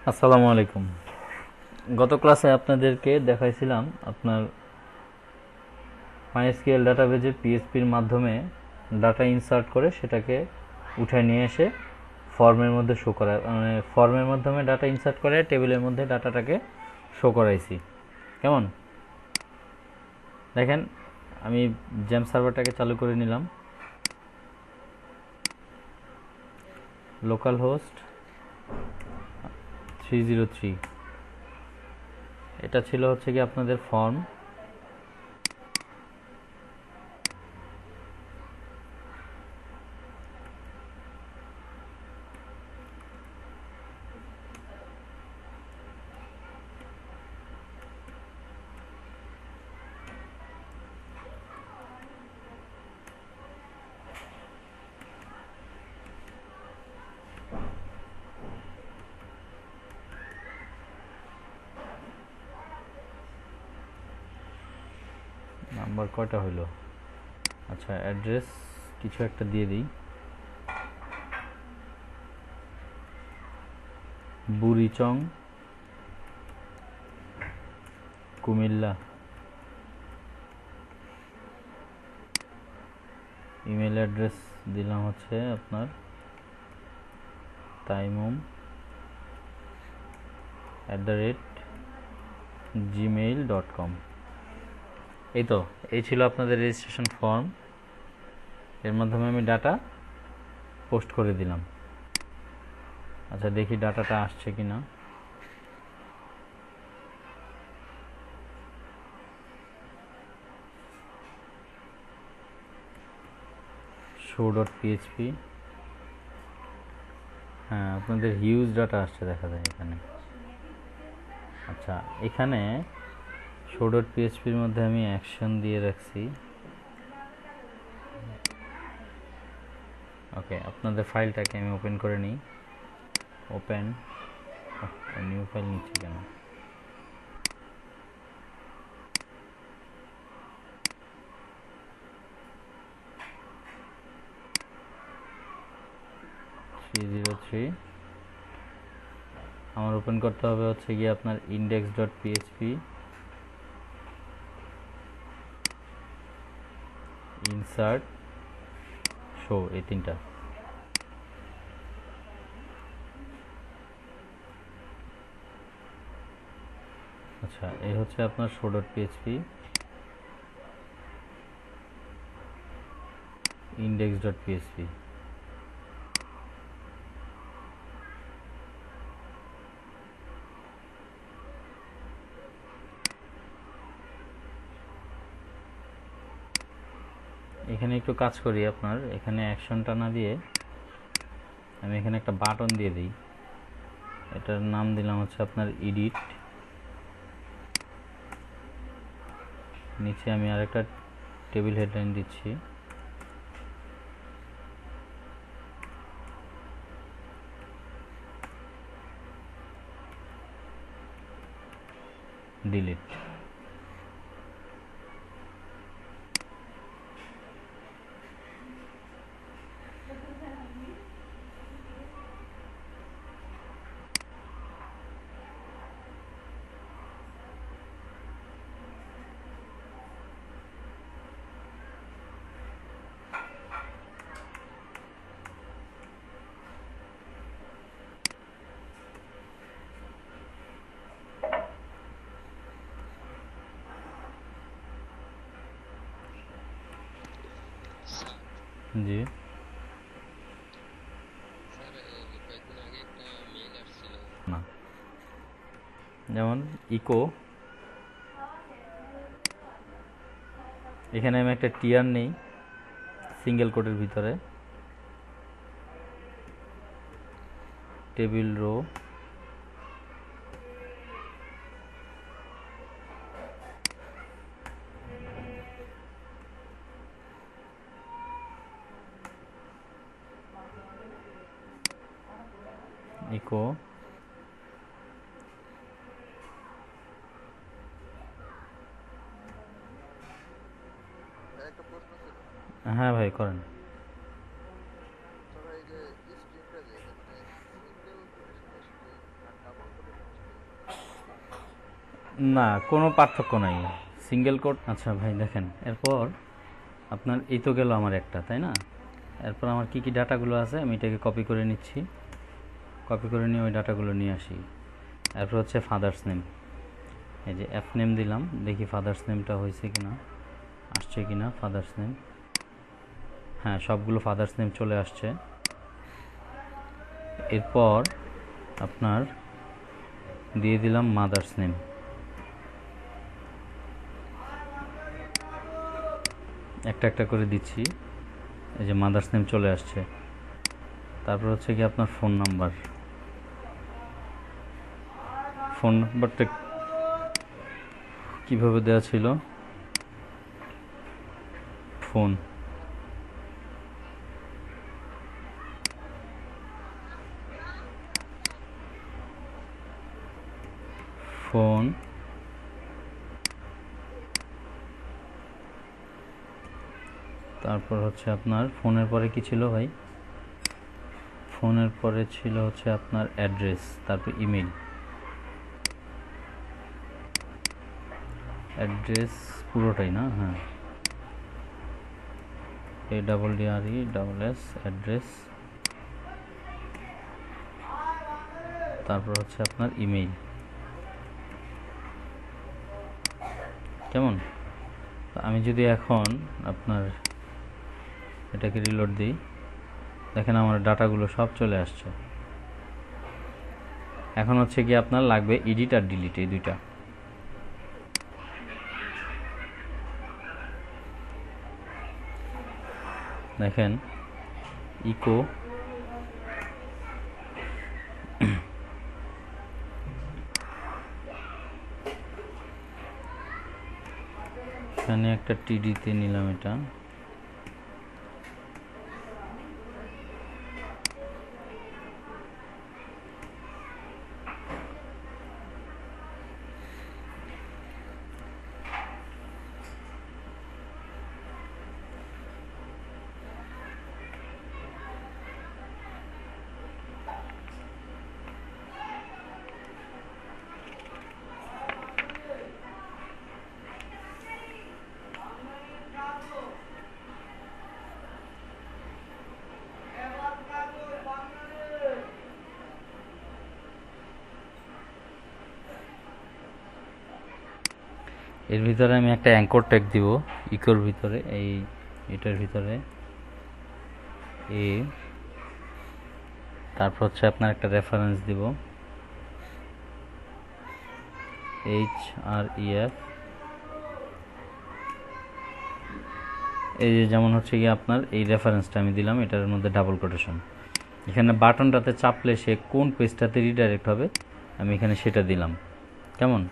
আসসালামু আলাইকুম। গত ক্লাসে আপনাদেরকে দেখাইছিলাম আপনার মাইস্কিএল ডাটাবেজে পিএইচপির মাধ্যমে ডাটা ইনসার্ট করে সেটাকে উঠায় নিয়ে এসে ফর্মের মধ্যে শো করা, মানে ফর্মের মাধ্যমে ডাটা ইনসার্ট করে টেবিলের মধ্যে ডাটাটাকে শো করাইছি। কেমন দেখেন, আমি জেম সার্ভারটাকে চালু করে নিলাম। লোকাল হোস্ট 303, এটা ছিল হচ্ছে কি আপনাদের ফর্ম। নাম্বার কয়টা হইলো? আচ্ছা, অ্যাড্রেস কিছু একটা দিয়ে দিই। বুড়িচং, কুমিল্লা। ইমেল অ্যাড্রেস দিলাম হচ্ছে আপনার taimum@gmail.com। এই তো, এই ছিল আপনাদের রেজিস্ট্রেশন ফর্ম। এর মাধ্যমে আমি ডাটা পোস্ট করে দিলাম। আচ্ছা, দেখি ডাটাটা আসছে কি না। show.php, হ্যাঁ, আপনাদের হিউজ ডাটা আসছে দেখা যায় এখানে। আচ্ছা, এখানে show.php-র মধ্যে আমি অ্যাকশন দিয়ে রাখছি। ওকে, আপনাদের ফাইলটাকে আমি ওপেন করে নিই। ওপেন, নিউ ফাইল নিচ্ছি কেন? থ্রি আমার ওপেন করতে হবে হচ্ছে গিয়ে আপনার index.php, ইনসার্ট, শো, এই তিনটা। আচ্ছা, এই হচ্ছে আপনার show.php, index.php। এখানে একটু কাজ করি, আপনার এখানে অ্যাকশনটা না দিয়ে আমি এখানে একটা বাটন দিয়ে দিই। এটার নাম দিলাম হচ্ছে আপনার এডিট। নিচে আমি আরেকটা টেবিল হেডলাইন দিচ্ছি, ডিলিট। জি, না, যেমন ইকো, এখানে আমি একটা টিয়ার নেই সিঙ্গেল কোটের ভিতরে, টেবিল রো, ইকো, হ্যাঁ ভাই করেন। না, কোনো পার্থক্য নাই, সিঙ্গেল কোড। আচ্ছা ভাই দেখেন, এরপর আপনার এই তো গেল আমার একটা, তাই না? এরপর আমার কি কি ডাটাগুলো আছে আমি এটাকে কপি করে নিচ্ছি, কপি করে নিয়ে ওই ডাটাগুলো নিয়ে আসি। এরপর হচ্ছে ফাদার্স নেম, এই যে অ্যাপ নেম দিলাম, দেখি ফাদার্স নেমটা হয়েছে কিনা, আসছে কিনা ফাদার্স নেম। হ্যাঁ, সবগুলো ফাদার্স নেম চলে আসছে। এরপর আপনার দিয়ে দিলাম মাদার্স নেম, একটা একটা করে দিচ্ছি, এই যে মাদার্স নেম চলে আসছে। তারপর হচ্ছে কি আপনার ফোন নাম্বার, ফোন নাম্বারটা কীভাবে দেওয়া ছিল, ফোন, ফোন, তারপর হচ্ছে আপনার ফোনের পরে কি ছিল ভাই, ফোনের পরে ছিল হচ্ছে আপনার অ্যাড্রেস, তারপর ইমেল, অ্যাড্রেস পুরোটাই না, হ্যাঁ, ADDRE অ্যাড্রেস, তারপর হচ্ছে আপনার ইমেল। কেমন? আমি যদি এখন আপনার এটাকে রিলোড দিই, দেখেন আমার ডাটাগুলো সব চলে আসছে। এখন হচ্ছে কি আপনার লাগবে এডিট আর ডিলিট, এই দুইটা। দেখেন ইকো এখানে একটা টিডিতে নিলাম, এটা এর ভিতরে আমি একটা অ্যাঙ্কর ট্যাগ দিব, ইকোর ভিতরে, এটার ভিতরে তারপর হচ্ছে আপনার একটা রেফারেন্স দিব, HREF, এই যে যেমন হচ্ছে কি আপনার এই রেফারেন্সটা আমি দিলাম, এটার মধ্যে ডাবল কোটেশন, এখানে বাটনটাতে চাপলে সে কোন পেজটাতে রিডাইরেক্ট হবে আমি এখানে সেটা দিলাম। কেমন?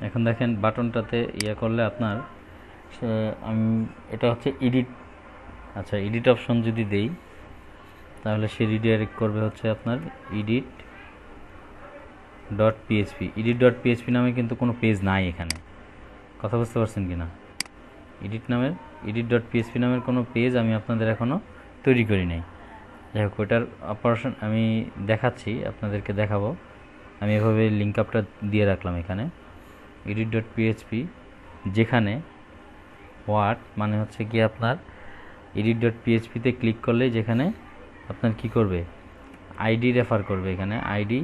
এখন দেখেন বাটনটাতে করলে আপনার আমি এটা হচ্ছে এডিট, আচ্ছা এডিট অপশন যদি দেই তাহলে সে রিডাইরেক্ট করবে হচ্ছে আপনার edit.php নামে কিন্তু কোনো পেজ নাই এখানে, কথা বুঝতে পারছেন কিনা? edit.php নামের কোনো পেজ আমি আপনাদের এখনও তৈরি করি নাই। যাই হোক, ওইটার অপারেশন আমি দেখাচ্ছি, আপনাদেরকে দেখাবো। আমি এভাবে লিঙ্ক আপটা দিয়ে রাখলাম এখানে, edit.php, যেখানে হোয়াট মানে হচ্ছে কি আপনার edit.php-তে ক্লিক করলে যেখানে আপনার কি করবে, আইডি রেফার করবে, এখানে ID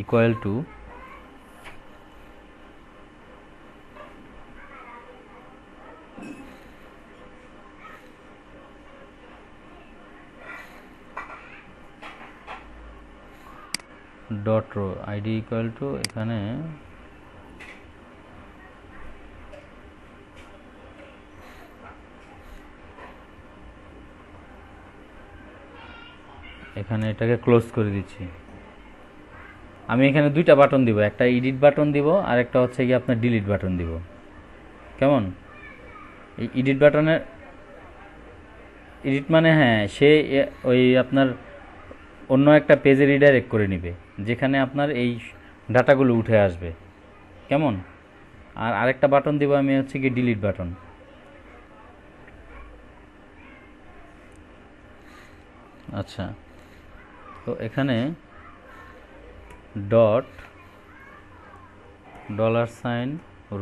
equal to dot row, ID equal to এখানে এটাকে ক্লোজ করে দিচ্ছি। আমি এখানে দুইটা বাটন দিব, একটা এডিট বাটন দিব আর একটা হচ্ছে কি আপনার ডিলিট বাটন দিব। কেমন? এই এডিট বাটনের এডিট মানে হ্যাঁ, সে ওই আপনার অন্য একটা পেজে রিডাইরেক্ট করে নেবে যেখানে আপনার এই ডাটাগুলো উঠে আসবে। কেমন? আর আরেকটা বাটন দিব আমি হচ্ছে কি ডিলিট বাটন। আচ্ছা, তো এখানে ডট $,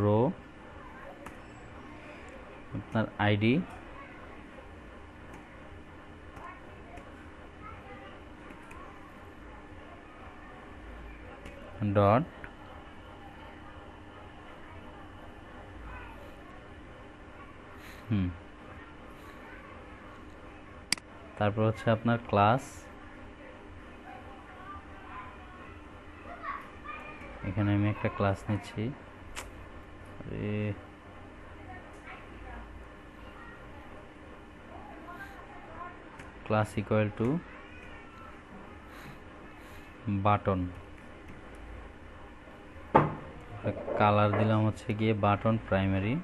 রো আপনার আইডি ডট তারপর হচ্ছে আপনার ক্লাস, এখানে আমি একটা ক্লাস নিচ্ছি, class equal to button, colour দিলাম হচ্ছে গিয়ে বাটন প্রাইমারি,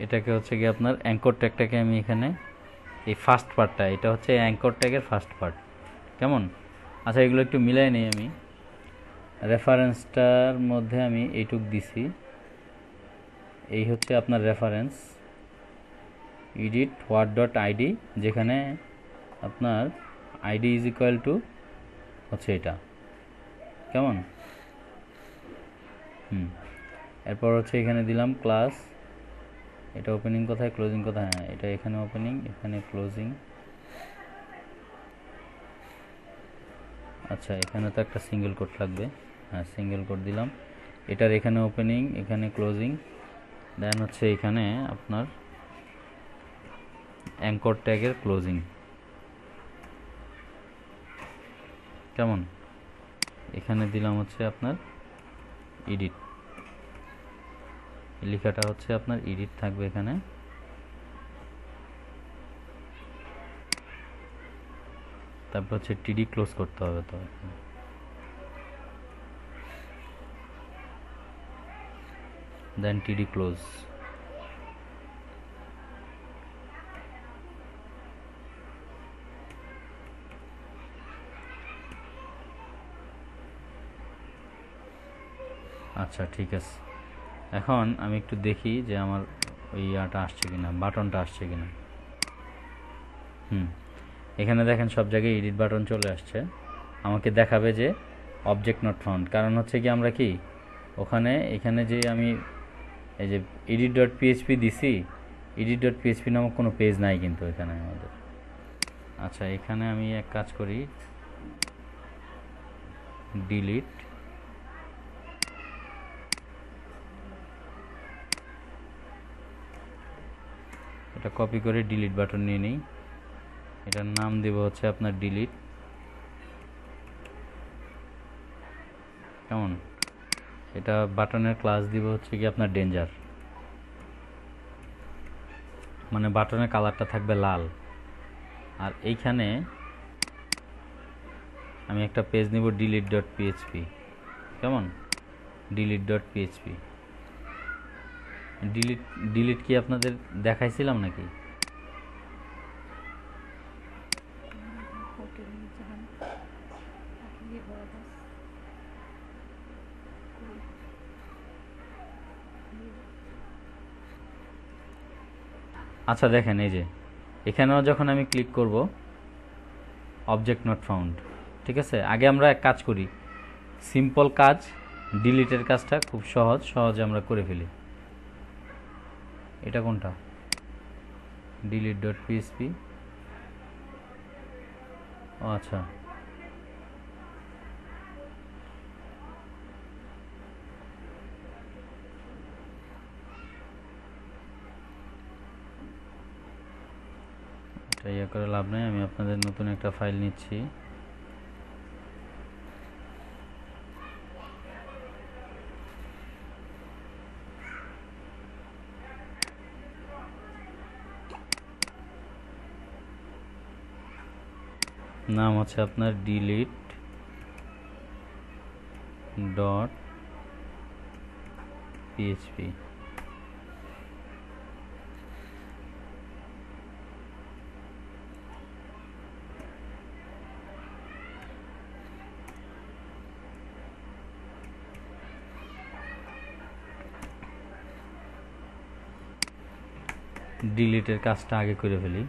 এটাকে হচ্ছে গিয়ে আপনার অ্যাঙ্কর ট্যাগটাকে আমি এখানে এই ফার্স্ট পার্টটা, এটা হচ্ছে অ্যাঙ্কর ট্যাগের ফার্স্ট পার্ট, কেমন? আচ্ছা, এগুলো একটু মিলাই নিই আমি। রেফারেন্সটার মধ্যে আমি এইটুক দিছি, এই হচ্ছে আপনার reference edit what dot ID, যেখানে আপনার আইডি ইজ ইকুয়াল টু হচ্ছে এটা, কেমন? এরপর হচ্ছে এখানে দিলাম ক্লাস, এটা ওপেনিং কোথায় ক্লোজিং কোথায়, হ্যাঁ এটা এখানে ওপেনিং এখানে ক্লোজিং। আচ্ছা, এখানে তো একটা সিঙ্গেল কোট লাগবে, হ্যাঁ সিঙ্গেল কোট দিলাম, এটার এখানে ওপেনিং এখানে ক্লোজিং, দেন হচ্ছে এখানে আপনার অ্যাঙ্কর ট্যাগের ক্লোজিং, কেমন? এখানে দিলাম হচ্ছে আপনার এডিট, লেখাটা হচ্ছে আপনার এডিট থাকবে এখানে, তারপর হচ্ছে টিডি ক্লোজ করতে হবে, তো দেন টিডি ক্লোজ। আচ্ছা ঠিক আছে, এখন আমি একটু দেখি যে আমার ওই ইয়াটা আসছে কিনা, বাটনটা আসছে কিনা। এখানে দেখেন সব জায়গায় এডিট বাটন চলে আসছে, আমাকে দেখাবে যে অবজেক্ট নট ফাউন্ড, কারণ হচ্ছে কি আমরা কি ওখানে এখানে যে আমি এই যে এডিট ডট পিএইচপি দিছি, এডিট ডট পিএইচপি নামক কোনো পেজ নাই কিন্তু এখানে আমাদের। আচ্ছা, এখানে আমি এক কাজ করি, ডিলিট, এটা কপি করে ডিলিট বাটন নিয়ে নিই, এটার নাম দেব হচ্ছে আপনার ডিলিট, কেমন? এটা বাটনের ক্লাস দিব হচ্ছে কি আপনার ডেঞ্জার, মানে বাটনের কালারটা থাকবে লাল। আর এইখানে আমি একটা পেজ নিব ডিলিট ডট পিএইচপি, কেমন? Delete dot PHP, delete delete কি আপনাদের দেখাইছিলাম নাকি? আচ্ছা দেখেন, এই যে এখানেও যখন আমি ক্লিক করব অবজেক্ট নট ফাউন্ড, ঠিক আছে। আগে আমরা এক কাজ করি, সিম্পল কাজ, ডিলিটের কাজটা খুব সহজে আমরা করে ফেলি। এটা কোনটা? ডিলিট ডট পিএইচপি, ও আচ্ছা, এটা ইয়ে করে লাভ নেই, আমি আপনাদের নতুন একটা ফাইল নিচ্ছি, নাম হচ্ছে আপনার ডিলিট ডট পিএইচপি। ডিলিটের কাজটা আগে করে ফেলি।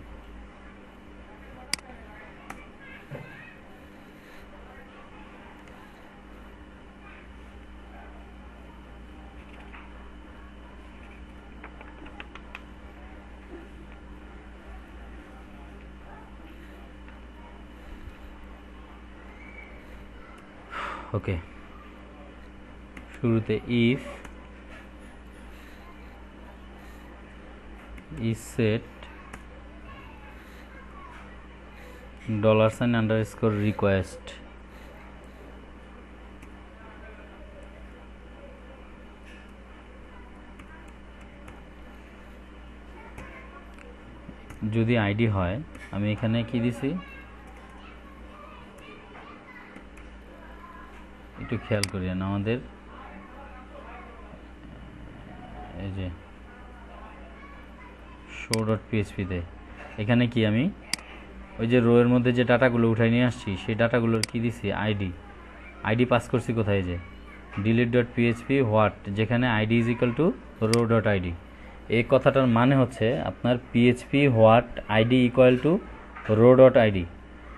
ওকে, শুরুতে ইফ is set $_ যদি আইডি হয়, আমি এখানে কি দিছি একটু খেয়াল করিয়েন আমাদের, এই যে show.php তে এখানে কি আমি ওই যে রো এর মধ্যে যে ডাটাগুলো উঠাই নিয়ে আসছি সেই ডাটাগুলোর কি দিছি আইডি পাস করছি কোথায়, যে delete.php হোয়াট, যেখানে id is equal to row.id। এই কথাটার মানে হচ্ছে আপনার php what id equal to row.id,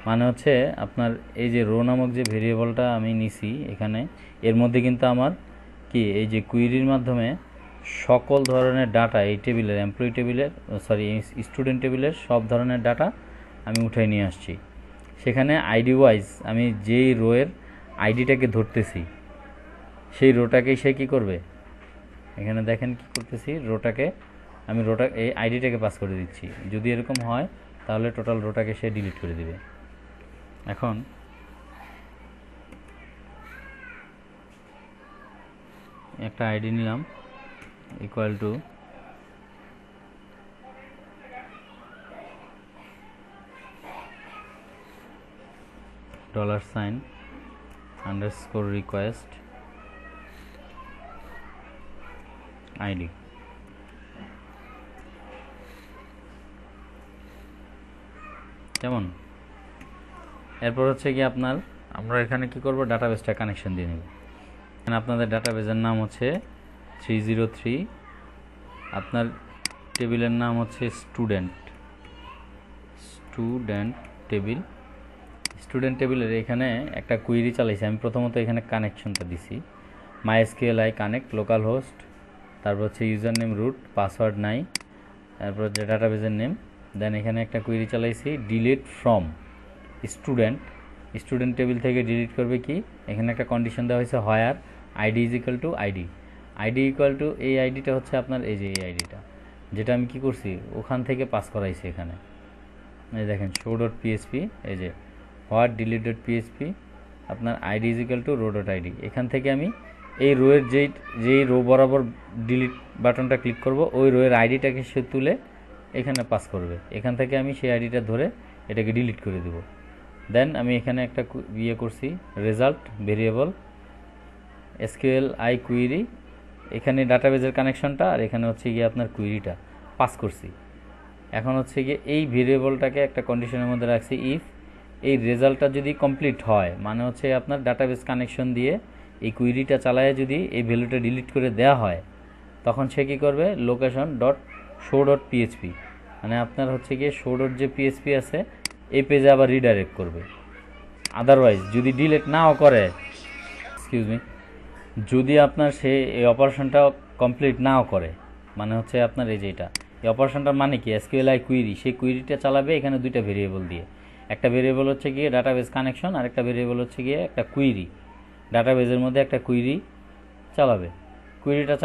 মানে হচ্ছে আপনার এই যে রো নামক যে ভেরিয়েবলটা আমি নিছি এখানে, এর মধ্যে কিন্তু আমার কি এই যে কুইরির মাধ্যমে সকল ধরনের ডাটা এই টেবিলের এমপ্লয়ি টেবিলের স্টুডেন্ট টেবিলের সব ধরনের ডাটা আমি উঠাই নিয়ে আসছি। সেখানে আইডি ওয়াইজ আমি যেই রোয়ের আইডিটাকে ধরতেছি সেই রোটাকেই সে কী করবে, এখানে দেখেন কি করতেছি, আমি এই আইডিটাকে পাস করে দিচ্ছি। যদি এরকম হয় তাহলে টোটাল রোটাকে সে ডিলিট করে দিবে। এখন একটা আইডি নিলাম ইকুয়াল টু $_request id। কেমন? এরপর হচ্ছে কি আপনার আমরা এখানে কি করব, ডাটাবেসটা কানেকশন দিয়ে নেব। এখানে আপনাদের ডাটাবেসের নাম হচ্ছে 303, আপনার টেবিলের নাম হচ্ছে স্টুডেন্ট টেবিলের এখানে একটা কুইরি চালাইছি আমি। প্রথমত এখানে কানেকশনটা দিছি MySQL কানেক্ট লোকাল হোস্ট, তারপর হচ্ছে ইউজার নেম রুট, পাসওয়ার্ড নাই, তারপর হচ্ছে ডাটাবেসের নেম। দেন এখানে একটা কুইরি চালাইছি ডিলিট ফ্রম স্টুডেন্ট টেবিল থেকে ডিলিট করবে কি, এখানে একটা কন্ডিশন দেওয়া হয়েছে where ID is equal to ID equal to এই আইডিটা হচ্ছে আপনার এই যে এই আইডিটা, যেটা আমি কি করছি ওখান থেকে পাস করাইছি। এখানে এই দেখেন show.php, এই যে হোয়াট delete.php, আপনার ID is equal two row.id। এখান থেকে আমি এই রোয়ের যেই রো বরাবর ডিলিট বাটনটা ক্লিক করব ওই রোয়ের আইডিটাকে সে তুলে এখানে পাস করবে। এখান থেকে আমি সেই আইডিটা ধরে এটাকে ডিলিট করে দেব। দেন আমি এখানে একটা করছি রেজাল্ট ভেরিয়েবল SQL কুইরি, এখানে ডাটাবেজের কানেকশনটা আর এখানে হচ্ছে গিয়ে আপনার কুইরিটা পাস করছি। এখন হচ্ছে গিয়ে এই ভেরিয়েবলটাকে একটা কন্ডিশনের মধ্যে রাখছি, ইফ এই রেজাল্টটা যদি কমপ্লিট হয়, মানে হচ্ছে আপনার ডাটাবেস কানেকশন দিয়ে এই কুইরিটা চালায় যদি এই ভ্যালুটা ডিলিট করে দেওয়া হয়, তখন সে কী করবে, location.show.php, মানে আপনার হচ্ছে গিয়ে show.php আছে এই পেজে আবার রিডাইরেক্ট করবে। আদারওয়াইজ যদি ডিলিট নাও করে, যদি আপনার সে এই অপারেশনটা কমপ্লিট নাও করে, মানে হচ্ছে আপনার এই যেটা এই অপারেশনটার মানে কি, SQL কুইরি, সেই কুইরিটা চালাবে এখানে দুইটা ভেরিয়েবল দিয়ে। একটা ভেরিয়েবল হচ্ছে গিয়ে ডাটাবেস কানেকশন আর একটা ভেরিয়েবল হচ্ছে গিয়ে একটা কুইরি। ডাটাবেসের মধ্যে একটা কুইরি চালাবে, কুইরিটা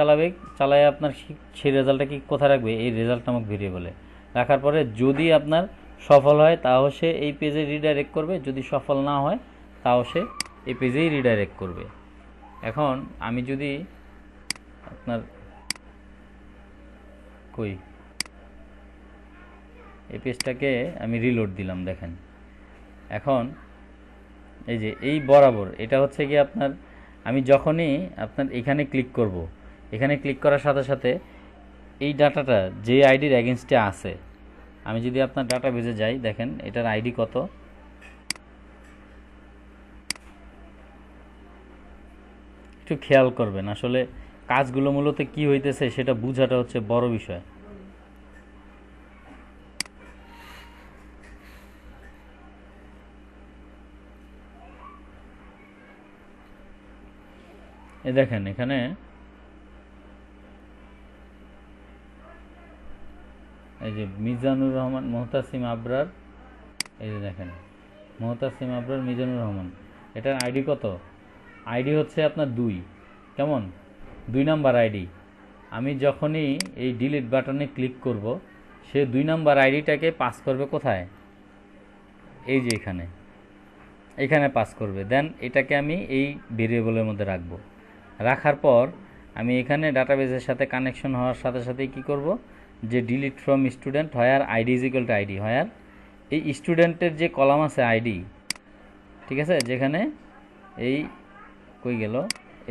চালায় আপনার সেই রেজাল্টটা কি কোথায় রাখবে, এই রেজাল্ট নামক ভেরিয়েবলে রাখার পরে যদি আপনার সফল হয় তাও সে এই পেজে রিডাইরেক্ট করবে, যদি সফল না হয় তাও সে এই পেজেই রিডাইরেক্ট করবে। এখন আমি যদি আপনার এই পেজটাকে আমি রিলোড দিলাম, দেখেন এখন এই যে এই বরাবর এটা হচ্ছে কি আপনার, আমি যখনই আপনার এখানে ক্লিক করব এখানে ক্লিক করার সাথে সাথে এই ডাটাটা যে আইডির এগেনস্টে আছে, আমি যদি আপনার ডাটাবেজে যাই, দেখেন এটার আইডি কত, একটু খেয়াল করবেন। আসলে কাজগুলো মূলত কি হইতেছে সেটা বোঝাটা হচ্ছে বড় বিষয়। দেখেন এখানে এই যে মিজানুর রহমান, মোহতাসিম আবরার, এই যে দেখেন মোহতাসিম আবরার, মিজানুর রহমান, এটার আইডি কত? আইডি হচ্ছে আপনার 2। কেমন? 2 নাম্বার আইডি। আমি যখনই এই ডিলিট বাটনে ক্লিক করব, সে 2 নাম্বার আইডিটাকে পাস করবে কোথায়? এই যে এখানে পাস করবে। দেন এটাকে আমি এই ভেরিয়েবলের মধ্যে রাখবো। রাখার পর আমি এখানে ডাটাবেজের সাথে কানেকশন হওয়ার সাথে সাথেই কী করব, যে delete from student where ID is equal to ID, where এই স্টুডেন্টের যে কলাম আছে আইডি, ঠিক আছে, যেখানে এই কই গেল,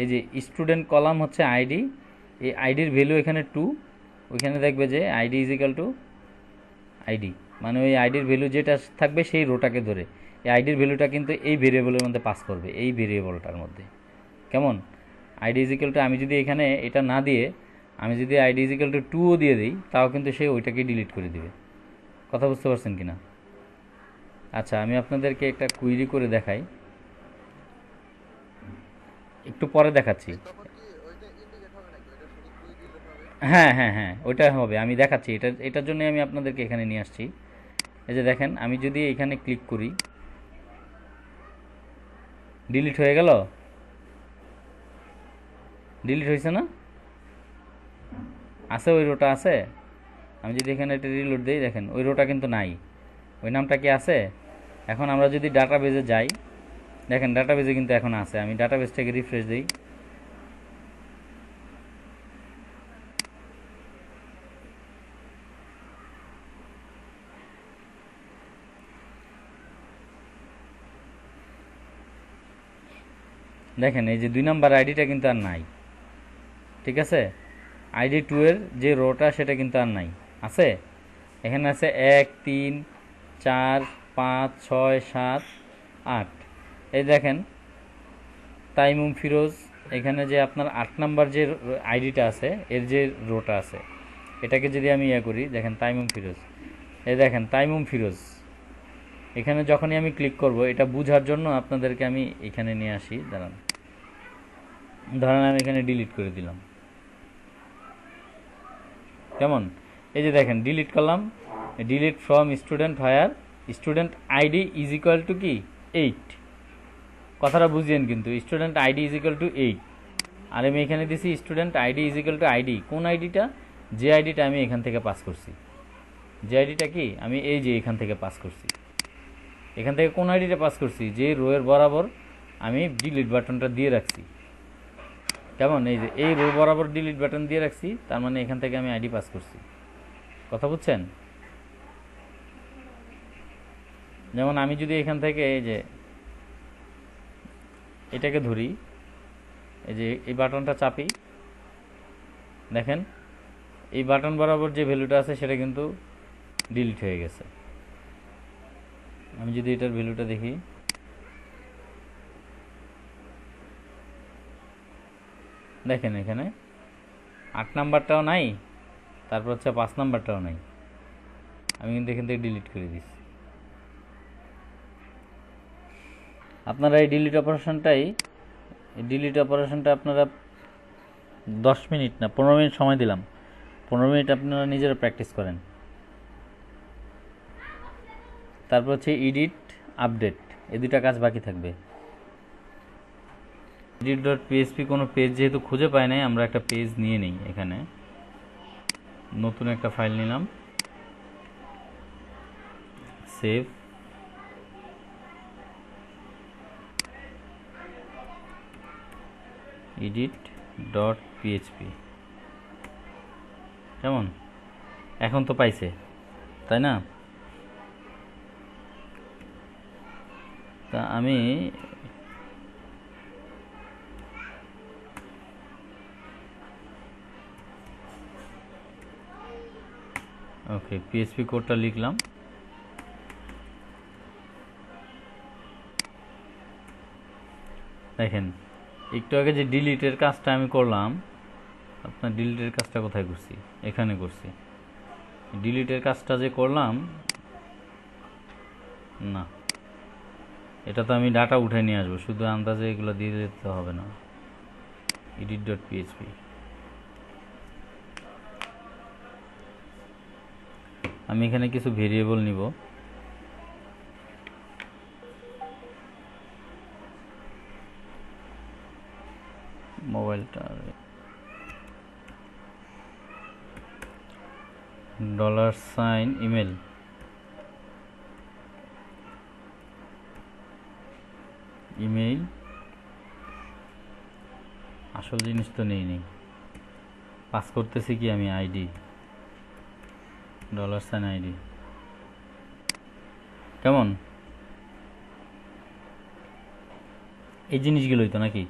এই যে স্টুডেন্ট কলাম হচ্ছে আইডি, এই আইডির ভ্যালু এখানে 2, ওইখানে দেখবে যে ID is equal to ID, মানে ওই আইডির ভ্যালু যেটা থাকবে সেই রোটাকে ধরে এই আইডির ভ্যালুটা কিন্তু এই ভেরিয়েবলের মধ্যে পাস করবে, এই ভেরিয়েবলটার মধ্যে। কেমন? আইডি ইজ ইকুয়াল টু, আমি যদি এখানে এটা না দিয়ে আমি যদি আইডি ইজ ইকুয়াল টু 2ও দিয়ে দিই, তাও কিন্তু সে ওইটাকে ডিলিট করে দিবে। কথা বুঝতে পারছেন কিনা? আচ্ছা, আমি আপনাদেরকে একটা কুইরি করে দেখাই, একটু পরে দেখাচ্ছি। হ্যাঁ হ্যাঁ হ্যাঁ, ওইটা হবে, আমি দেখাচ্ছি। এটার জন্য আমি আপনাদেরকে এখানে নিয়ে আসছি। এই যে দেখেন, আমি যদি এখানে ক্লিক করি, ডিলিট হয়ে গেল, ডিলিট হয়েছে না? আছে, ওই রোটা আছে। আমি যদি এখানে একটা রিলোড দিই, দেখেন ওই রোটা কিন্তু নাই, ওই নামটা কি আছে? এখন আমরা যদি ডাটাবেজে যাই, দেখেন ডাটাবেজে কিন্তু এখন আছে। আমি ডাটাবেজটাকে রিফ্রেশ দিই, দেখেন এই যে 2 নাম্বার আইডিটা কিন্তু আর নাই, ঠিক আছে। আইডি 2 এর যে রোটা সেটা কিন্তু আর নাই, আছে এখানে আছে 1 3 4 5 6 7 8। এই দেখেন তাইমুম ফিরোজ, এখানে যে আপনার 8 নাম্বার যে আইডিটা আছে, এর যে রোটা আছে, এটাকে যদি আমি করি, দেখেন তাইমুম ফিরোজ, এই দেখেন তাইমুম ফিরোজ। এখানে যখনই আমি ক্লিক করব, এটা বোঝার জন্য আপনাদেরকে আমি এখানে নিয়ে আসি, দাঁড়ান। ধরেন আমি এখানে ডিলিট করে দিলাম, কেমন? এই যে দেখেন ডিলিট করলাম, delete from student where student ID is equal two কি 8। কথাটা বুঝিয়েন কিন্তু, student ID is equal two 8, আর আমি এখানে দিছি student ID is equal to ID. কোন আইডিটা? যে আইডিটা আমি এখান থেকে পাস করছি। যে আইডিটা কি? আমি এই যে এখান থেকে পাস করছি। এখান থেকে কোন আইডিটা পাস করছি? যে রোয়ের বরাবর আমি ডিলিট বাটনটা দিয়ে রাখছি। কেমন? এই যে এই রো বরাবর ডিলিট বাটন দিয়ে রাখছি, তার মানে এখান থেকে আমি আইডি পাস করছি। কথা বুঝছেন? যেমন আমি যদি এখান থেকে এই যে এটাকে ধরি, এই যে এই বাটনটা চাপি, দেখেন এই বাটন বরাবর যে ভ্যালুটা আছে সেটা কিন্তু ডিলিট হয়ে গেছে। আমি যদি এটার ভ্যালুটা দেখি, দেখেন এখানে 8 নাম্বারটাও নাই, তারপর হচ্ছে 5 নাম্বারটাও নাই। আমি কিন্তু এখান থেকে ডিলিট করে দিচ্ছি। আপনারা এই ডিলিট অপারেশনটা আপনারা 10 মিনিট না 15 মিনিট সময় দিলাম, 15 মিনিট আপনারা নিজেরা প্র্যাকটিস করেন। তারপর হচ্ছে এডিট, আপডেট, এই দুটা কাজ বাকি থাকবে। edit.php কোনো পেজ যেহেতু খুঁজে পায় নাই, আমরা একটা পেজ নিয়ে নিই। এখানে নতুন একটা ফাইল নিলাম, সেভ, edit.php। কেমন? এখন তো পাইছে, তাই না? তা আমি ওকে, পিএইচপি কোডটা লিখলাম। দেখেন একটু আগে যে ডিলিটের কাজটা আমি করলাম, আপনার ডিলিটের কাজটা কোথায় করছি? এখানে করছি। ডিলিটের কাজটা যে করলাম, না এটা তো আমি ডাটা উঠে নিয়ে আসবো, শুধু আন্দাজে এগুলো দিয়ে দিতে হবে না। edit.php, আমি এখানে কিছু ভেরিয়েবল নিব। মোবাইলটা $, ইমেল, ইমেইল আসল জিনিস তো নেই, পাস করতেছি কি আমি আইডি, $আইডি। কেমন এই জিনিসগুলোই তো নাকি?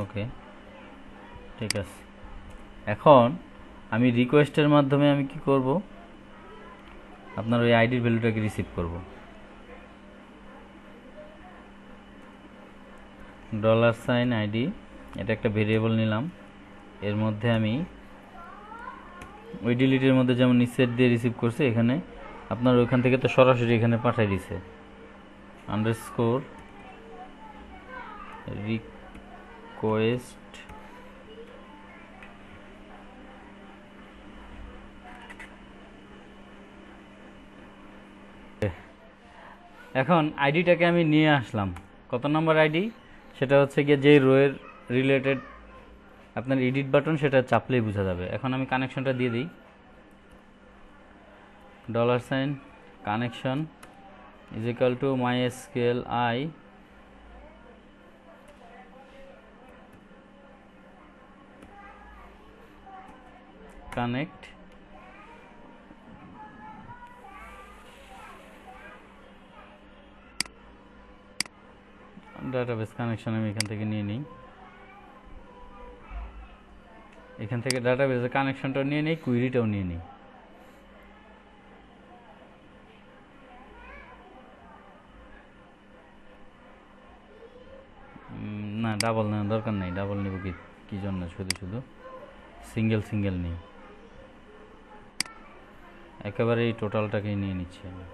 ওকে ঠিক আছে। এখন আমি রিকোয়েস্টের মাধ্যমে আমি কি করব, আপনার ওই আইডির ভ্যালুটাকে রিসিভ করব। $আইডি, এটা একটা ভেরিয়েবল নিলাম। এর মধ্যে আমি ওই ডিলিটের মধ্যে যেমন নিচের দিয়ে রিসিভ করছে, এখানে আপনার ওইখান থেকে তো সরাসরি এখানে পাঠিয়ে দিছে, আন্ডারস্কোর রিকোয়েস্ট এখন আইডিটাকে আমি নিয়ে আসলাম। কত নম্বর আইডি? সেটা হচ্ছে গিয়ে যে রোয়ের রিলেটেড আপনার এডিট বাটন, সেটা চাপলেই বোঝা যাবে। এখন আমি কানেকশনটা দিয়ে দিই, $connection is equal two MySQL I connect database connection. আমি এখান থেকে নিয়ে নিই, এখান থেকে ডাটাবেসের কানেকশনটাও নিয়ে নিই, কুইরিটাও নিয়ে নিই। না ডাবল নেওয়ার দরকার নেই, ডাবল নেব কি জন্য, শুধু শুধু সিঙ্গেল নিই, একেবারে এই টোটালটাকেই নিয়ে নিচ্ছি আমি।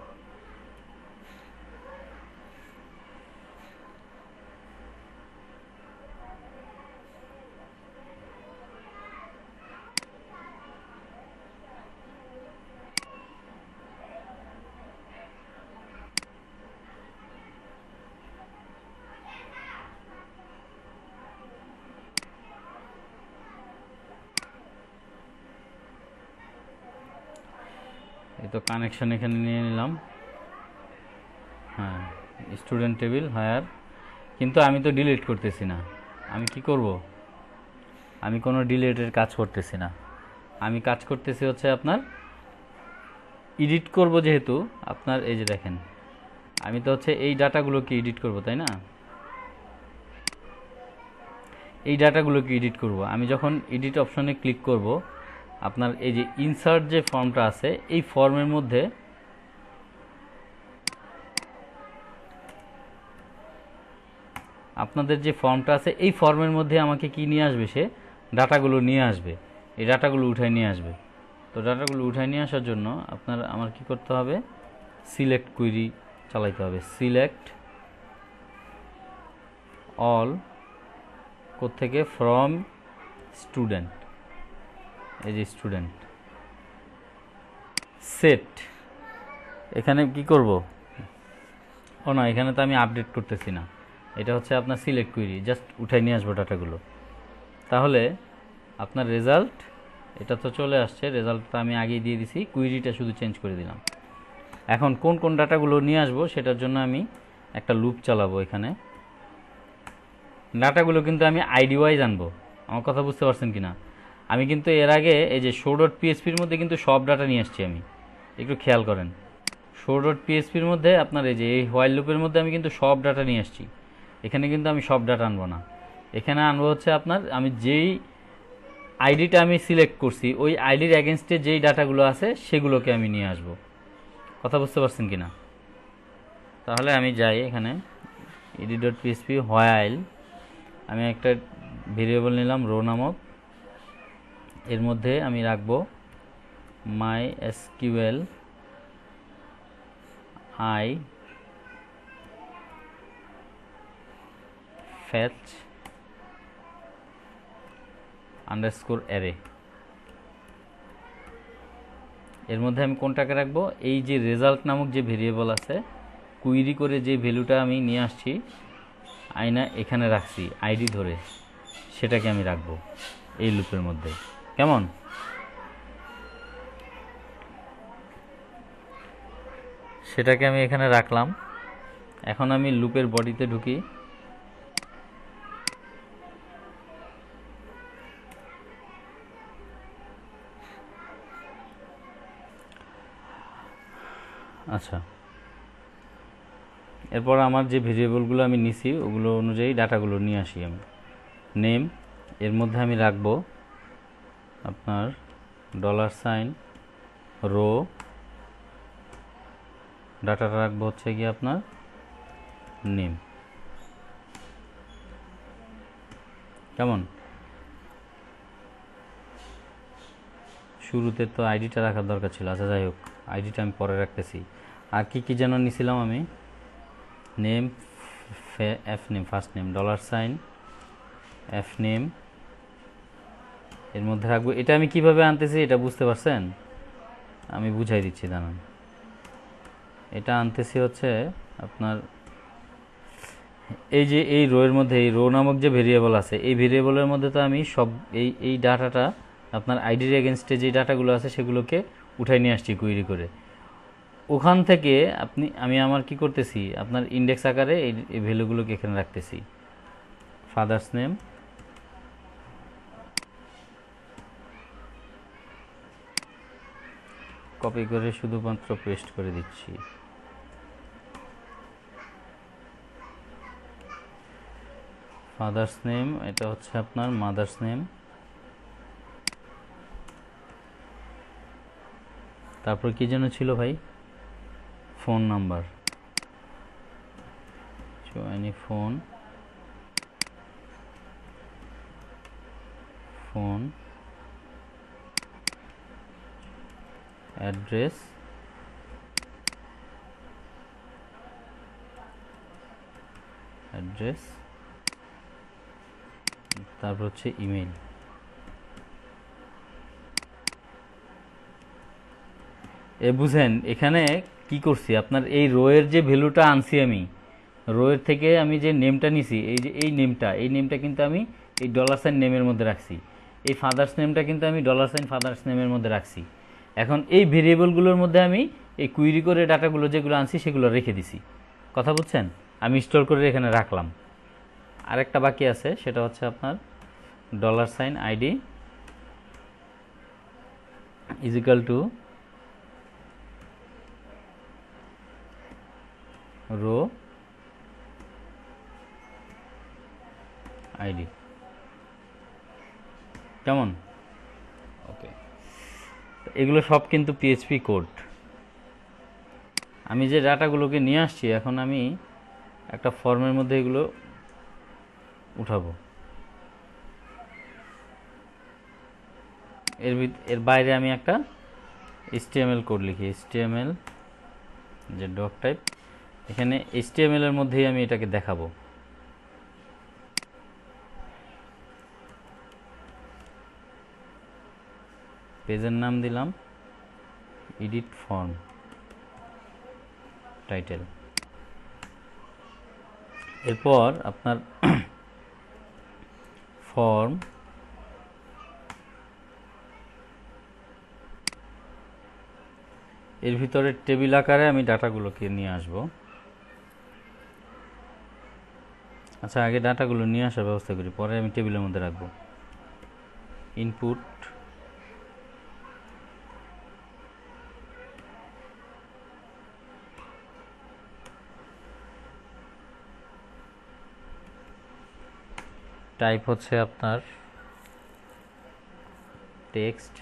এই তো কানেকশন এখানে নিয়ে নিলাম। হ্যাঁ, স্টুডেন্ট টেবিল হায়ার, কিন্তু আমি তো ডিলিট করতেছি না। আমি কি করব, আমি কোনো ডিলিটের কাজ করতেছি না, আমি কাজ করতেছি হচ্ছে আপনার এডিট করব। যেহেতু আপনার এই যে দেখেন, আমি তো হচ্ছে এই ডাটাগুলোকে এডিট করব, তাই না? এই ডাটাগুলোকে এডিট করব। আমি যখন এডিট অপশনে ক্লিক করব, আপনার এই যে ইনসার্ট যে ফর্মটা আছে, এই ফর্মের মধ্যে আপনাদের যে ফর্মটা আছে, এই ফর্মের মধ্যে আমাকে কি নিয়ে আসবে, সে ডাটাগুলো নিয়ে আসবে, এই ডাটাগুলো উঠায় নিয়ে আসবে। তো ডাটাগুলো উঠায় নিয়ে আসার জন্য আমার কি করতে হবে, সিলেক্ট কুইরি চালাইতে হবে। সিলেক্ট অল কোত্থেকে, ফ্রম স্টুডেন্ট, এই যে স্টুডেন্ট সেট। এখানে কি করব, ও না, এখানে তো আমি আপডেট করতেছি না, এটা হচ্ছে আপনার সিলেক্ট কুইরি, জাস্ট উঠাই নিয়ে আসবো ডাটাগুলো। তাহলে আপনার রেজাল্ট এটা তো চলে আসছে, রেজাল্টটা আমি আগেই দিয়ে দিছি, কুইরিটা শুধু চেঞ্জ করে দিলাম। এখন কোন কোন ডাটাগুলো নিয়ে আসবো সেটার জন্য আমি একটা লুপ চালাবো। এখানে ডাটাগুলো কিন্তু আমি আইডি ওয়াইজ আনবো, আমার কথা বুঝতে পারছেন কি না? আমি কিন্তু এর আগে এই যে show.phpর মধ্যে কিন্তু সব ডাটা নিয়ে আসছি, আমি একটু খেয়াল করেন। show.phpর মধ্যে আপনার এই যে এই হোয়াইল লুপের মধ্যে আমি কিন্তু সব ডাটা নিয়ে আসছি, এখানে কিন্তু আমি সব ডাটা আনবো না। এখানে আনবো হচ্ছে আপনার আমি যেই আইডিটা আমি সিলেক্ট করছি ওই আইডির এগেনস্টে যেই ডাটাগুলো আছে সেগুলোকে আমি নিয়ে আসব। কথা বুঝতে পারছেন কি না? তাহলে আমি যাই এখানে ed.php while আমি একটা ভেরিয়েবল নিলাম রো নামক, এর মধ্যে আমি রাখবো mysql I fetch underscore array। এর মধ্যে আমি কোনটাকে রাখবো? এই যে রেজাল্ট নামক যে ভেরিয়েবল আছে, কুইরি করে যে ভ্যালুটা আমি নিয়ে আসছি আয়না এখানে রাখছি আইডি ধরে, সেটাকে আমি রাখবো এই লুপের মধ্যে। কেমন? সেটাকে আমি এখানে রাখলাম। এখন আমি লুপের বডিতে ঢুকি। আচ্ছা, এরপর আমার যে ভেরিয়েবলগুলো আমি নিছি ওগুলো অনুযায়ী ডাটাগুলো নিয়ে আসি আমি। নেম, এর মধ্যে আমি রাখবো আপনার $, রো, ডাটাটা রাখবো হচ্ছে কি আপনার নেম। কেমন? শুরুতে তো আইডিটা রাখার দরকার ছিল। আচ্ছা যাই হোক, আইডিটা আমি পরে রাখতেছি। আর কি কি যেন নিছিলাম আমি? Name, F name, first name, $, F name, এর মধ্যে রাখবো। এটা আমি কিভাবে আনতেছি এটা বুঝতে পারছেন? আমি বুঝাই দিচ্ছি, দাঁড়ান। এটা আনতেছি হচ্ছে আপনার এই যে এই রো এর মধ্যে, এই রো নামক যে ভেরিয়েবল আছে এই ভেরিয়েবলের মধ্যে তো আমি সব এই ডাটাটা আপনার আইডির এগেনস্টে যে ডাটাগুলো আছে সেগুলোকে উঠাই নিয়ে আসছি কুইরি করে। ওখান থেকে আমি আমার কি করতেছি, আপনার ইন্ডেক্স আকারে এই ভ্যালুগুলোকে এখানে রাখতেছি। ফাদার্স নেম, কপি করে শুধুমাত্র পেস্ট করে দিচ্ছি। ফাদার্স নেম, এটা হচ্ছে আপনার মাদার্স নেম, তারপর কি যেন ছিল ভাই? Phone number, phone, phone, address, তারপর হচ্ছে ইমেল। বুঝেন এখানে কি করছি? আপনার এই রোয়ের যে ভ্যালুটা আনছি আমি, রোয়ের থেকে আমি যে নেমটা নিছি, এই যে এই নেমটা কিন্তু আমি এই $, নেমের মধ্যে রাখছি। এই ফাদার্স নেমটা কিন্তু আমি $, ফাদার্স নেমের মধ্যে রাখছি। এখন এই ভেরিয়েবলগুলোর মধ্যে আমি এই কুইরি করে ডাটাগুলো যেগুলো আনছি সেগুলো রেখে দিছি। কথা বুঝছেন? আমি স্টোর করে এখানে রাখলাম। আরেকটা বাকি আছে, সেটা হচ্ছে আপনার $, ID is equal to row ID. কেমন? ওকে, এগুলো সব কিন্তু পিএইচপি কোড। আমি যে ডাটাগুলোকে নিয়ে আসছি এখন আমি একটা ফর্মের মধ্যে এগুলো উঠাবো। এর বাইরে আমি একটা HTML কোড লিখি। HTML যে ডক টাইপ, এখানে HTML এর মধ্যেই আমি এটাকে দেখাবো। পেজের নাম দিলাম এডিট ফর্ম টাইটেল। এরপর আপনার ফর্ম এর ভিতরে টেবিল আকারে আমি ডাটাগুলোকে নিয়ে আসব। আচ্ছা, আগে ডাটাগুলো নিয়ে আসার ব্যবস্থা করি, পরে আমি টেবিলের মধ্যে রাখবো। ইনপুট, টাইপ হচ্ছে আপনার টেক্সট,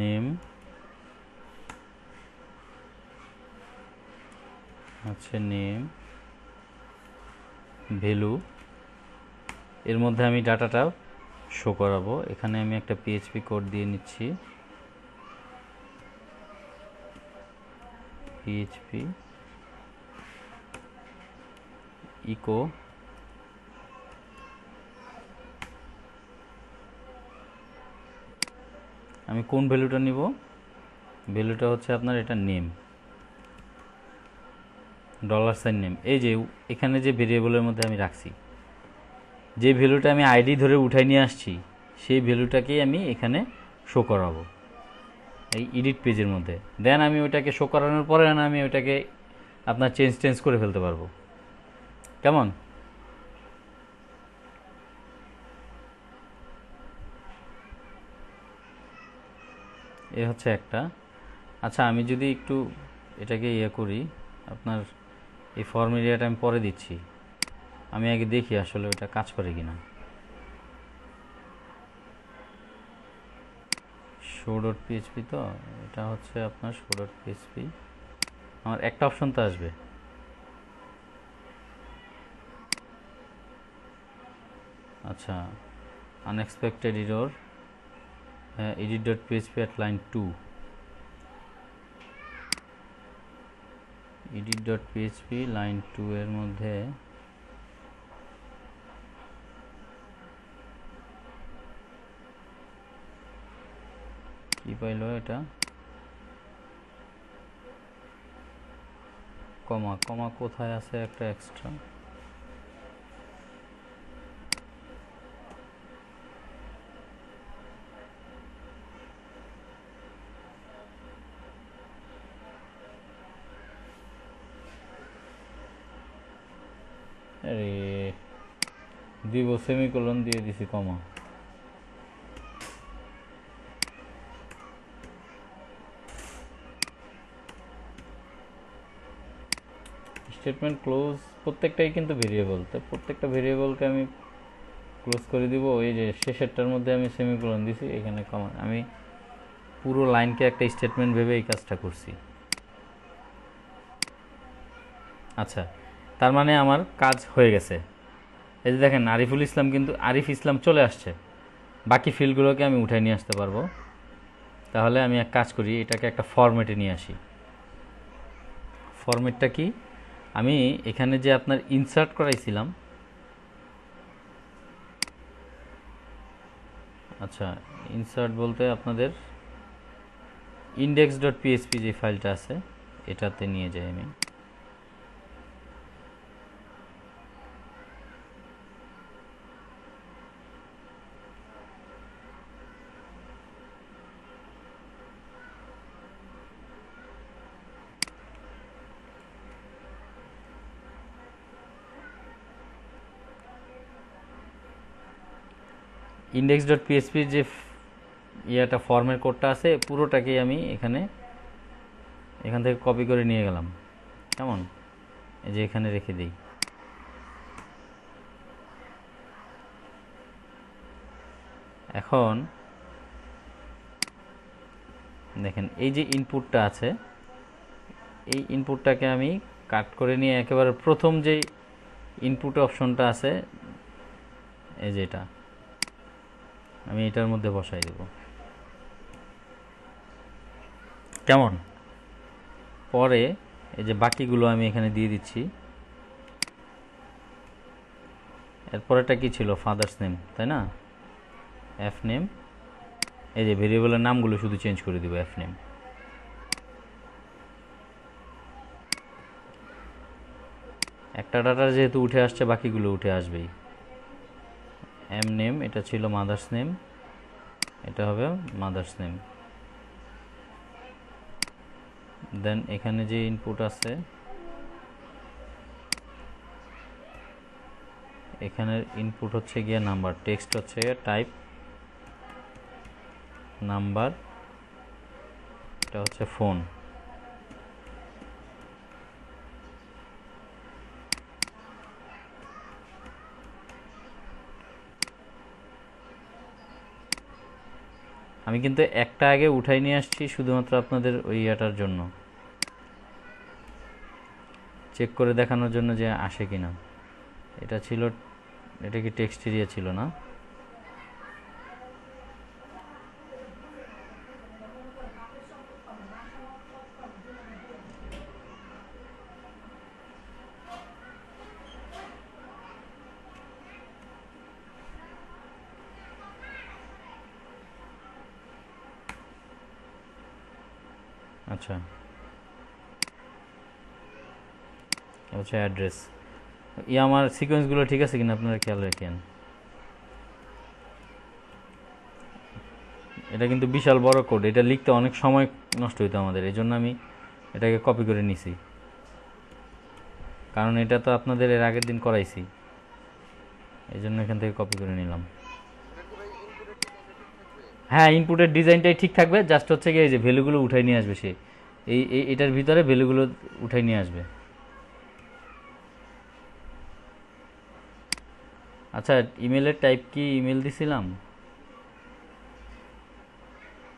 নেম হচ্ছে নেম, ভ্যালু, এর মধ্যে আমি ডাটাটা শো করাবো। এখানে আমি একটা পিএইচপি কোড দিয়ে নিচ্ছি, পিএইচপি ইকো আমি কোন ভ্যালুটা নিব, ভ্যালুটা হচ্ছে আপনার এটা নেম, $সাইন নেম। এই যে এখানে যে ভেরিয়েবলের মধ্যে আমি রাখছি, যে ভ্যালুটা আমি আইডি ধরে উঠাই নিয়ে আসছি, সেই ভ্যালুটাকেই আমি এখানে শো করাবো এই এডিট পেজের মধ্যে। দেন আমি ওইটাকে শো করানোর পরে আমি ওইটাকে আপনার চেঞ্জ করে ফেলতে পারবো। কেমন? এ হচ্ছে একটা। আচ্ছা, আমি যদি একটু এটাকে করি, আপনার এই ফর্ম এরিয়াটা আমি পরে দিচ্ছি, আমি আগে দেখি আসলে ওটা কাজ করে কিনা। show.php, তো এটা হচ্ছে আপনার show.php। আমার একটা অপশন তো আসবে, আচ্ছা, unexpected error, edit.php at line 2, edit.php line 2 এর মধ্যে কি পাইলো এটা, কমা, কমা কোথায় আছে একটা এক্সট্রা, আরে দিব সেমিকোলন দিয়ে দিছি, কমা। স্টেটমেন্ট ক্লোজ, প্রত্যেকটাই কিন্তু ভেরিয়েবল, তো প্রত্যেকটা ভেরিয়েবলকে আমি ক্লোজ করে দিব। এই যে শেষেরটার মধ্যে আমি সেমিকোলন দিছি, এখানে কমা। আমি পুরো লাইনকে একটা স্টেটমেন্ট ভেবে এই কাজটা করছি। আচ্ছা, তার মানে আমার কাজ হয়ে গেছে। এই যে দেখেন, আরিফুল ইসলাম, কিন্তু আরিফ ইসলাম চলে আসছে, বাকি ফিল্ডগুলোকে আমি উঠাই নিয়ে আসতে পারবো। তাহলে আমি এক কাজ করি, এটাকে একটা ফরম্যাটে নিয়ে আসি। ফরম্যাটটা কি, আমি এখানে যে আপনার ইনসার্ট করাইছিলাম, আচ্ছা, ইনসার্ট বলতে আপনাদের index.php যে ফাইলটা আছে, এটাতে নিয়ে যাই আমি। index.php যে ইয়াটা ফর্মের কোডটা আছে, পুরোটাকেই আমি এখান থেকে কপি করে নিয়ে গেলাম। কেমন? এই যে এখানে রেখে দিই। এখন দেখেন, এই যে ইনপুটটা আছে, এই ইনপুটটাকে আমি কাট করে নিয়ে একেবারে প্রথম যে ইনপুট অপশনটা আছে, এই যে এটা, আমি এটার মধ্যে বসাই দেব। কেমন? পরে এই যে বাকিগুলো আমি এখানে দিয়ে দিচ্ছি। এরপরেটা কি ছিল, ফাদার্স নেম, তাই না? এফ নেম, এই যে ভেরিয়েবলের নামগুলো শুধু চেঞ্জ করে দিব, এফ নেম। একটা ডাটা যেহেতু উঠে আসছে, বাকিগুলো উঠে আসবেই। এম নেম, এটা ছিল মাদার্স নেম, এটা হবে মাদার্স নেম। দেন এখানে যে ইনপুট আছে, এখানের ইনপুট হচ্ছে গিয়ে নাম্বার, টেক্সট হচ্ছে টাইপ নাম্বার, এটা হচ্ছে ফোন। আমি কিন্তু একটা আগে উঠাই নিয়ে আসছি শুধুমাত্র আপনাদের ওই ইয়াটার জন্য, চেক করে দেখানোর জন্য যে আসে কিনা। এটা ছিল, এটা কি টেক্সট এরিয়া ছিল না? আচ্ছা, আচ্ছা অ্যাড্রেস আমার সিকোয়েন্সগুলো ঠিক আছে কিনা আপনারা খেয়াল রাখেন। এটা কিন্তু বিশাল বড় কোড, এটা লিখতে অনেক সময় নষ্ট হইতো আমাদের, এই জন্য আমি এটাকে কপি করে নিছি, কারণ এটা তো আপনাদের এর আগের দিন করাইছি, এই জন্য এখান থেকে কপি করে নিলাম। হ্যাঁ, ইনপুটের ডিজাইনটাই ঠিক থাকবে, জাস্ট হচ্ছে কি এই যে ভ্যালুগুলো উঠাই নিয়ে আসবে সে, এটার ভিতরে ভ্যালুগুলো উঠাই নিয়ে আসবে। আচ্ছা, ইমেলের টাইপ কি ইমেল দিছিলাম?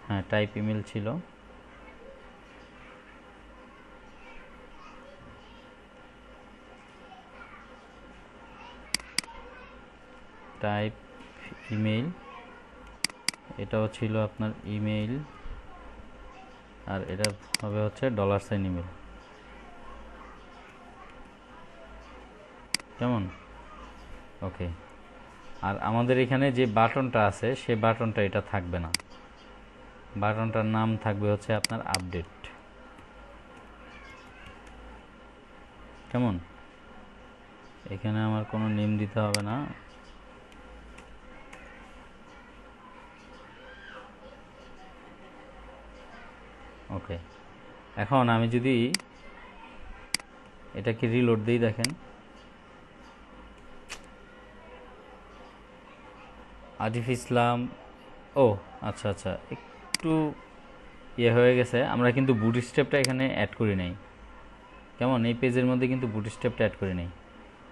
হ্যাঁ, টাইপ ইমেল ছিল। টাইপ ইমেইল, এটাও ছিল আপনার ইমেইল, আর এটা হবে হচ্ছে $সাইন ইমেল। কেমন? ওকে। আর আমাদের এখানে যে বাটনটা আছে সে বাটনটা এটা থাকবে না, বাটনটার নাম থাকবে হচ্ছে আপনার আপডেট। কেমন? এখানে আমার কোনো নেম দিতে হবে না, ওকে। এখন আমি যদি এটাকে রিলোড দিই, দেখেন আরিফ ইসলাম, ও আচ্ছা আচ্ছা, একটু ইয়ে হয়ে গেছে, আমরা কিন্তু বুটস্ট্র্যাপটা এখানে অ্যাড করি নাই। কেমন? এই পেজের মধ্যে কিন্তু বুটস্ট্র্যাপটা অ্যাড করি নাই,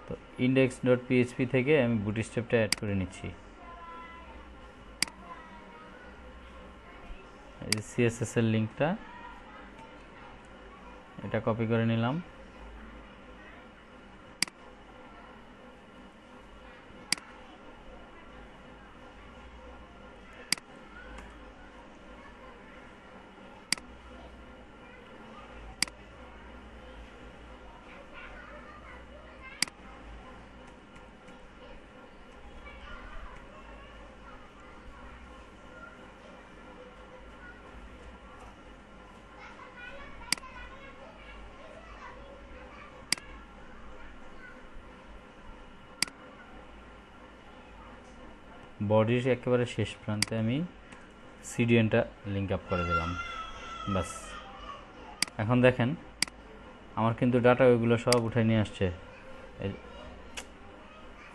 তো index.php থেকে আমি বুটস্ট্র্যাপটা অ্যাড করে নিচ্ছি। এই সিএসএস এর লিঙ্কটা, এটা কপি করে নিলাম। বডির একেবারে শেষ প্রান্তে আমি সিডিএনটা লিঙ্ক আপ করে দিলাম, বাস। এখন দেখেন আমার কিন্তু ডাটা ওইগুলো সব উঠে নিয়ে আসছে।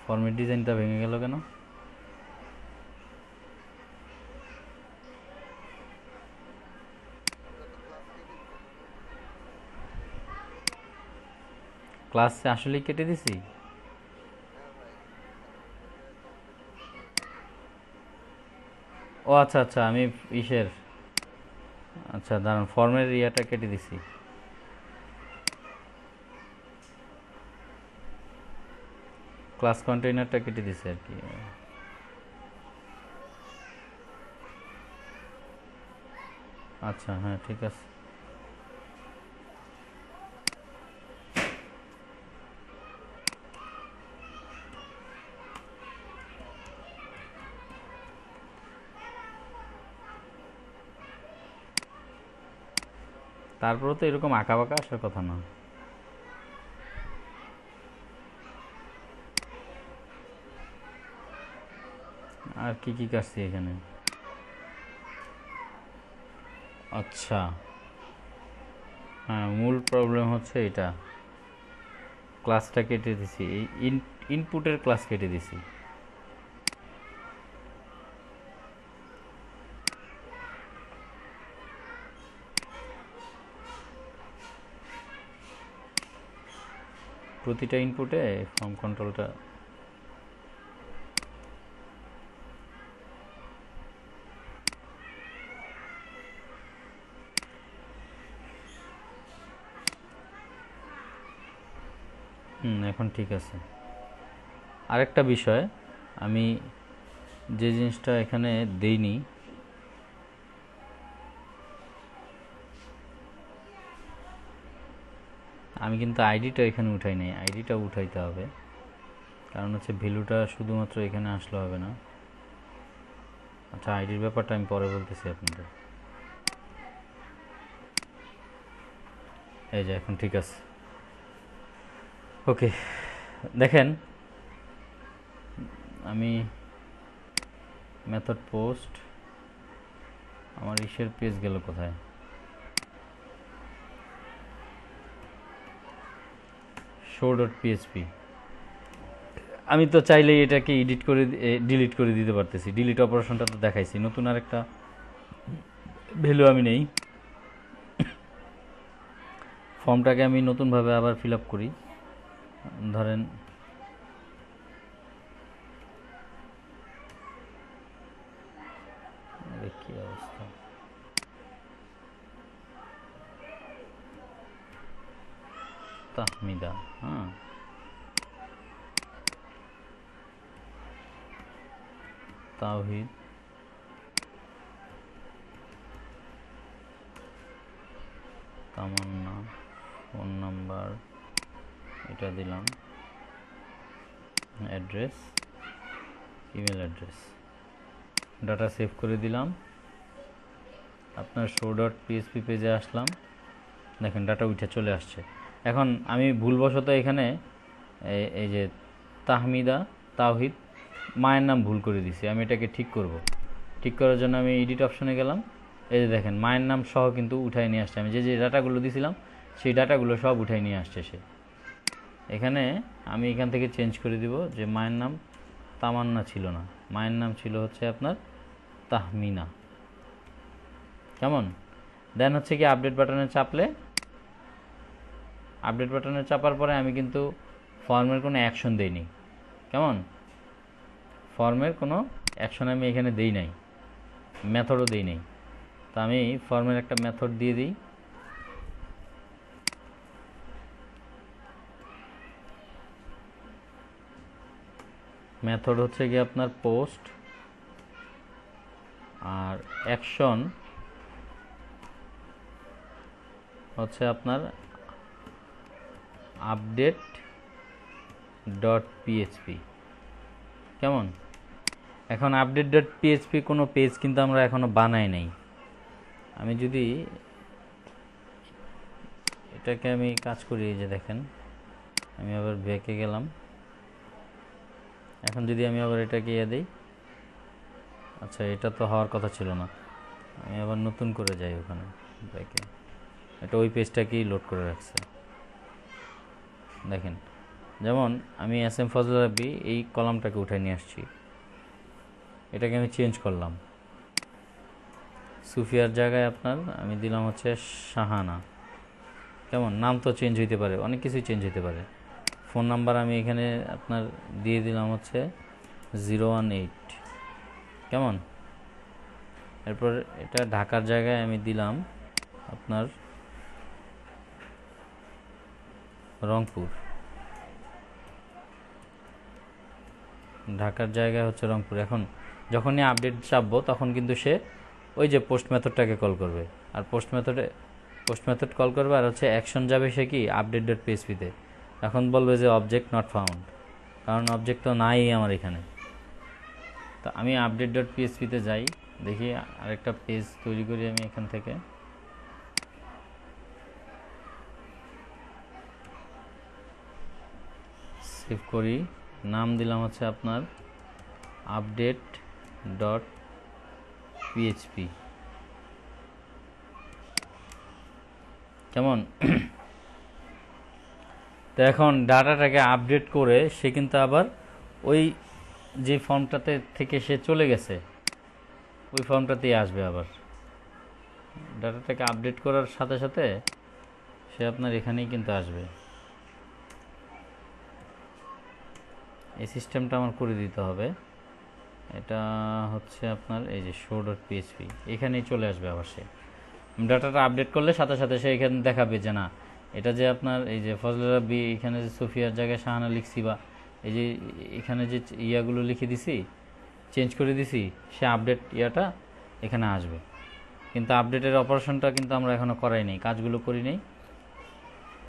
ফর্মের ডিজাইনটা ভেঙে গেল কেন? ক্লাসে আসলেই কেটে দিছি? ও আচ্ছা আচ্ছা, আমি ইসের, আচ্ছা দাঁড়ান, ফর্মের ইয়াটা কেটে দিছি। ক্লাস কন্টেইনারটা কেটে দিছি আর কি। আচ্ছা হ্যাঁ, ঠিক আছে। তারপরে তো এরকম আঁকা বাঁকা আসার কথা না। আর কি কি কাটছি এখানে? আচ্ছা, হ্যাঁ, মূল প্রবলেম হচ্ছে এটা, ক্লাসটা কেটে দিছি, এই ইনপুটের ক্লাস কেটে দিছি। প্রতিটা ইনপুটে ফর্ম কন্ট্রোলটা, এখন ঠিক আছে। আরেকটা বিষয়, আমি যে জিনিসটা এখানে দেইনি, আমি কিন্তু আইডিটা এখানে উঠাই নাই, আইডিটা উঠাইতে হবে। কারণ হচ্ছে ভ্যালুটা শুধুমাত্র এখানে আসলে হবে না। আচ্ছা, আইডির ব্যাপারটা আমি পরে বলতেছি আপনাদের। এই যে এখন ঠিক আছে। ওকে, দেখেন আমি মেথড পোস্ট, আমার ইসের পেজ গেল কোথায়? show.php। আমি তো চাইলেই এটাকে এডিট করে ডিলিট করে দিতে পারতেছি। ডিলিট অপারেশনটা তো দেখাইছি। নতুন আরেকটা ভ্যালু আমি নেই, ফর্মটাকে আমি নতুনভাবে আবার ফিল আপ করি। ধরেন কি অবস্থা, তাহমিদা, হ্যাঁ তাওহিদ, তামান্না, ফোন নাম্বার এটা দিলাম, address, email address, data save করে দিলাম। আপনার show.php পেজে আসলাম, দেখেন ডাটা উঠে চলে আসছে। এখন আমি ভুলবশত এখানে এই যে তাহমিদা, তাওহিদ, মায়ের নাম ভুল করে দিছি। আমি এটাকে ঠিক করব। ঠিক করার জন্য আমি এডিট অপশনে গেলাম। এই যে দেখেন মায়ের নাম সহ কিন্তু উঠাই নিয়ে আসছে। আমি যে যে ডাটাগুলো দিছিলাম সেই ডাটাগুলো সব উঠাই নিয়ে আসছে সে। এখানে আমি এখান থেকে চেঞ্জ করে দিব যে মায়ের নাম তামান্না ছিল না, মায়ের নাম ছিল হচ্ছে আপনার তাহমিনা। কেমন? দেন হচ্ছে কি আপডেট বাটনে চাপলে, আপডেট বাটনে চাপার পরে আমি কিন্তু ফর্মের কোনো অ্যাকশন দেইনি। কেমন? ফর্মের কোনো অ্যাকশন আমি এখানে দেই নাই, মেথডও দেই নাই। তো আমি ফর্মের একটা মেথড দিয়ে দিই। মেথড হচ্ছে কি আপনার পোস্ট, আর অ্যাকশন হচ্ছে আপনার আপডেট ডট পিএইচপি। কেমন? এখন আপডেট ডট পিএইচপি কোনো পেজ কিন্তু আমরা এখনও বানাই নাই। আমি যদি এটাকে আমি কাজ করি, এই যে দেখেন আমি আবার ব্যাকে গেলাম। এখন যদি আমি আবার এটাকে ইয়ে দিই, আচ্ছা এটা তো হওয়ার কথা ছিল না, আমি আবার নতুন করে যাই ওখানে ব্যাকে। এটা ওই পেজটাকেই লোড করে রাখছে। দেখেন, যেমন আমি এস এম ফজল রাব্বি এই কলামটাকে উঠে নিয়ে আসছি, এটাকে আমি চেঞ্জ করলাম। সুফিয়ার জায়গায় আপনার আমি দিলাম হচ্ছে শাহানা। কেমন? নাম তো চেঞ্জ হইতে পারে, অনেক কিছুই চেঞ্জ হইতে পারে। ফোন নাম্বার আমি এখানে আপনার দিয়ে দিলাম হচ্ছে 018। কেমন? এরপর এটা ঢাকার জায়গায় আমি দিলাম আপনার রংপুর, ঢাকার জায়গায় হচ্ছে রংপুর। এখন যখনই আপডেট চাপবো তখন কিন্তু সে ওই যে পোস্ট মেথডটাকে কল করবে, আর পোস্ট মেথড কল করবে, আর হচ্ছে অ্যাকশন যাবে সে কি আপডেট ডট পিএইচপিতে। এখন বলবে যে অবজেক্ট নট ফাউন্ড, কারণ অবজেক্ট তো নাই আমার এখানে। তো আমি আপডেট ডট পিএইচপিতে যাই, দেখি আরেকটা পেজ তৈরি করি আমি এখান থেকে। সেভ করি, নাম দিলাম হচ্ছে আপনার আপডেট ডট পিএইচপি। কেমন? তো এখন ডাটাটাকে আপডেট করে সে কিন্তু আবার ওই যে ফর্মটাতে থেকে সে চলে গেছে ওই ফর্মটাতেই আসবে। আবার ডাটাটাকে আপডেট করার সাথে সাথে সে আপনার এখানেই কিন্তু আসবে। এই সিস্টেমটা আমার করে দিতে হবে। এটা হচ্ছে আপনার এই যে show.php, এখানেই চলে আসবে। আবার সে ডাটাটা আপডেট করলে সাথে সাথে সে এখানে দেখাবে যে না এটা যে আপনার এই যে ফজলে রাব্বি এখানে যে সুফিয়ার জায়গায় শাহানা লিখছি, বা এই যে এখানে যে ইয়াগুলো লিখে দিছি, চেঞ্জ করে দিছি, সে আপডেট ইয়াটা এখানে আসবে। কিন্তু আপডেটের অপারেশনটা কিন্তু আমরা এখনও করাই নেই, কাজগুলো করি নেই।